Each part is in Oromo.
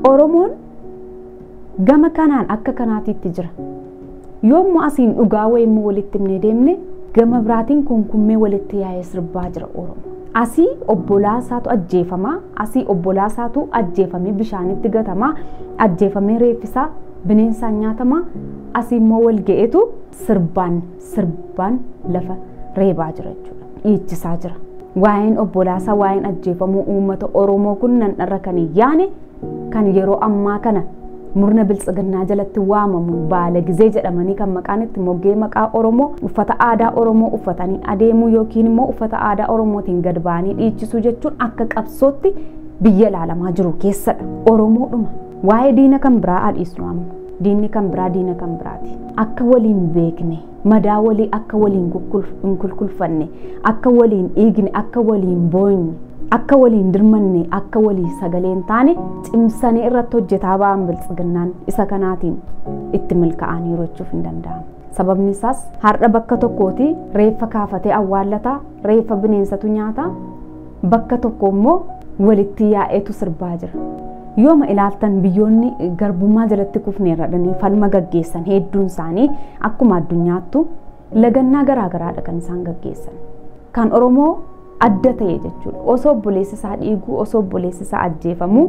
Oromoon gama kanaan akka kanaatitti jira. Yoommoo asiin dhugaa wayimmoo walitti himnee deemne gama biraatiin kunkummee walitti yaa'ee sirbaa jira Oromoo. Asii obbolaasaatu ajjeefamaa, asii obbolaasaatu ajjeefamee bishaanitti gatamaa, ajjeefamee reeffisaa bineensaan nyaatamaa, asii immoo wal ga'eetu sirbaan lafa reebaa jira jechuudha. Dhiichisaa jira. Waa'een obbolaasaa, waa'een ajjeefamuu uummata Oromoo kun nan dharra kan yaane kan yeroo ammaa kana murna biltsiginnaa jalatti waamamu baala gizee jedhamanii kan maqaan itti moggee maqaa Oromoo uffata aadaa Oromoo uffatanii adeemuu yookiin immoo uffata aadaa Oromootiin gad ba'anii dhiichisuu jechuun akka qabsootti biyya ilaalamaa jiru keessadha. Oromoodhuma waa'ee diina kan biraa adhiisnu amma. Diinni kan biraa diina kan biraati. Akka waliin beekne, madaa walii akka waliin kulkulfanne, akka waliin dhiigne, akka waliin boonye, akka waliin dirmanne, akka walii sagaleen taane cimsanii irratti hojjetaa ba'an biltsiginnaan isa kanaatiin itti milkaa'anii jechuuf hin danda'amu. Sababni isaas har'a bakka tokkooti reeffa kaafatee awwaallataa, reeffa bineensatu nyaataa, bakka tokko immoo walitti yaa'eetu sirbaa jira. Yooma ilaaltan biyyoonni garbummaa jalatti kufneerradhanii falma gaggeessan hedduun isaanii akkuma addunyaattu lagannaa garaagaraadha kan isaan gaggeessan. Kan Oromoo adda ta'e jechuudha. Osoo obboleessi isaa dhiiguu, osoo obboleessi isaa ajjeefamuu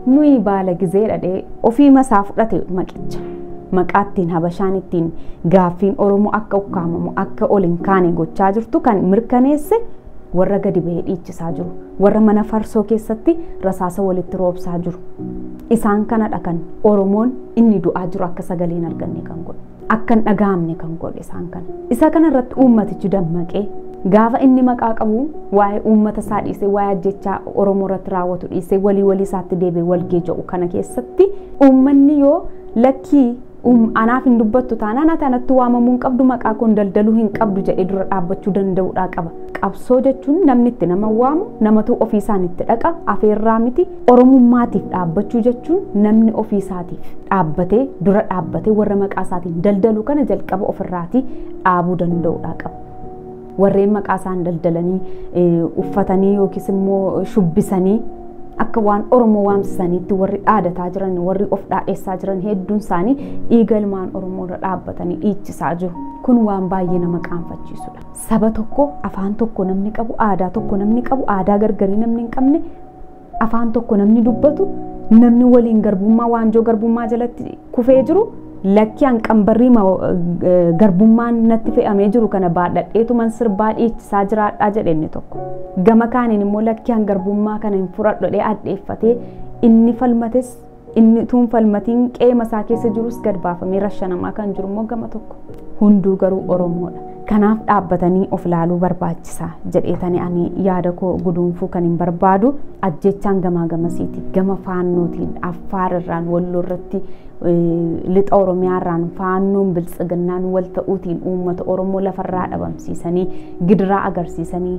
nuyi baala gizee dhadhee ofii masaa fudhate maqicha. Maqaattiin Habashaan ittiin gaaffiin Oromoo akka ukkaamamu akka ol hin kaane gochaa jirtu kan mirkaneesse warra gadi bahee dhiichisaa jiru, warra mana farsoo keessatti rasaasa walitti roobsaa jiru. Isaan kanadha kan Oromoon inni du'aa jiru akka sagaleen arganne kan godhe, akka hin dhaga'amne kan godhe isaan kana. Isa kana irratti uummatichi dammaqee gaafa inni maqaa qabu waa'ee uummata isaa dhiisee waa'ee ajjechaa Oromoo irratti raawwatu dhiisee walii isaatti deebi'ee wal geeja'u kana keessatti uummanni yoo lakkii anaaf hin dubbattu taanaan ati anatti waamamuu hin qabdu maqaa koon daldaluu hin qabdu jedhee dura dhaabbachuu danda'uudha qaba. Qabsoo jechuun namni itti nama waamu namatu ofii isaaniitti dhaqa afeerraa miti. Oromummaatiif dhaabbachuu jechuun namni ofii isaatiif dhaabbatee dura dhaabbatee warra maqaa isaatiin daldalu kana jalqaba ofirraatii dhaabuu danda'uudha qaba. Warreen maqaa isaan daldalanii uffatanii yookiis immoo shubbisanii akka waan Oromoo waamsisaniitti warri dhaadataa jiran, warri of dhaadheessaa jiran hedduun isaanii dhiiga ilmaan Oromoo irra dhaabbatanii dhiichisaa jiru. Kun waan baay'ee nama qaanfachiisudha. Saba tokko, afaan tokko namni qabu, aadaa tokko namni qabu, aadaa gargarii namni hin qabne, afaan tokko namni dubbatu, namni waliin garbummaa waanjoo garbummaa jalatti kufee jiru, lakki hanqambarrii garbummaan natti fe'amee jiru kana baadhadheetu man sirbaa dhiichisaa jiraadhaa jedhe inni tokko. Gama kaaniin immoo lakki hangarbummaa kana hin fudhadhodhee addeeffatee inni falmates inni tuun falmatiin qeema isaa keessa jirus gad baafamee rashanamaa kan jiru immoo gama tokko. Hunduu garuu Oromoodha. Kanaaf dhaabbatanii of ilaaluu barbaachisaa jedheetanii ani yaada koo guduunfuu kan hin barbaadu. Ajjechaan gamaa gamasiiti gama faannootiin Affaar irraan Walloo irratti lixa Oromiyaa irraan faannoon biltsiginnaan wal ta'uutiin uummata Oromoo lafarraa dhabamsiisanii gidiraa agarsiisanii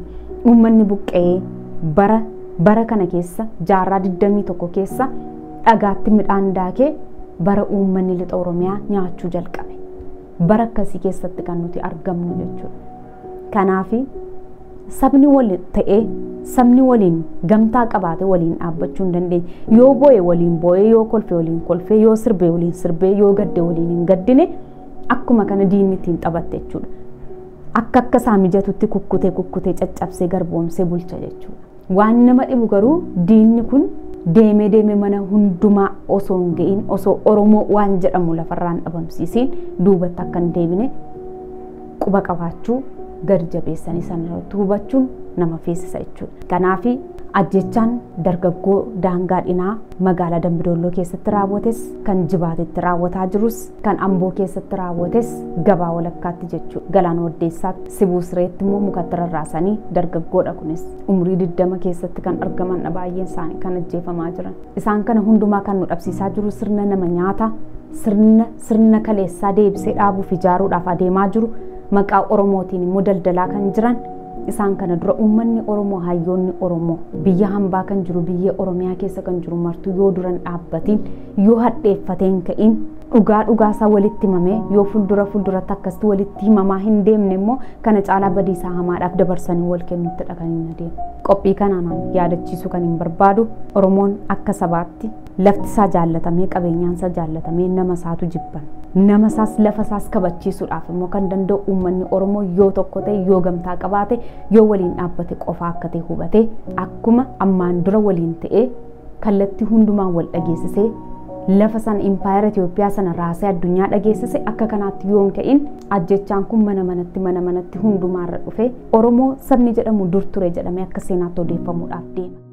uummanni buqqee bara kana keessa jaarraa 21 keessa dhagaatti midhaan daakee bara uummanni lixa Oromiyaa nyaachuu jalqabe. Bara akkasii keessatti kan nuti argamnu jechuudha. Kanaaf sabni waliin ta'ee sabni waliin gamtaa qabaate waliin dhaabbachuu hin dandeenye. Yoo boo'e waliin boo'e, yoo kolfe waliin kolfe, yoo sirbe waliin sirbe, yoo gadde waliin hin gaddine akkuma kana diinni ittiin taphatte jechuudha. Akka isaa mijatutti kukkutee caccabsee garboomsee bulcha jechuudha. Waan nama dhibu garuu diinni kun deemee mana hundumaa osoo hin ga'iin osoo Oromoo waan jedhamu lafarraan dhabamsiisiin duubatti akka hin deebine quba qabaachuu gad jabeessanii sanarratti hubachuun nama feesisa jechuudha. Kanaaf ajjechaan dargaggoo daangaa dhinaa magaalaa Dambidolloo keessatti raawwates kan Jibaatetti raawwataa jirus kan Amboo keessatti raawwates gabaa walakkaatti jechuudha. Galaan Waddeessaatti Sibuu Sireetti immoo mukatti rarraasanii dargaggoodha kunis umrii 20 keessatti kan argaman baay'een isaanii kan ajjeefamaa jiran. Isaan kana hundumaa kan nu dhabsiisaa jiru sirna nama nyaata sirna kaleessaa deebisee dhaabuuf ijaaruudhaaf adeemaa jiru maqaa Oromootiin immoo daldalaa kan jiran. Isaan kana dura uummanni Oromoo hayyoonni Oromoo biyya hambaa kan jiru biyya Oromiyaa keessa kan jiru martuu yoo duran dhaabbatiin yoo hadheeffateen ka'in dhugaasaa walitti himamee yoo fuulduratti akkasitti walitti himamaa hin deemne immoo kana caalaa badiisaa hamaadhaaf dabarsanii wal kennutti dhaqanii adeemu. Qophii kanaan yaadachiisu kan hin barbaadu Oromoon akka sabaatti lafti isaa jaallatamee qabeenyaan isaa jaallatamee nama isaatu jibban. Nama isaas lafa isaas kabachiisuudhaaf immoo kan danda'u uummanni Oromoo yoo tokko ta'e yoo gamtaa qabaate yoo waliin dhaabbate qofa akka ta'e hubate akkuma ammaan dura waliin ta'ee kallattii hundumaan wal dhageessisee lafa san impaayera Itoophiyaa sana raasee addunyaa dhageessise akka kanaatti yoon ka'in ajjechaan kun mana manatti hundumaarra dhufe Oromoo sabni jedhamu dur ture jedhamee akka seenaatti odeeffamuudhaaf deema.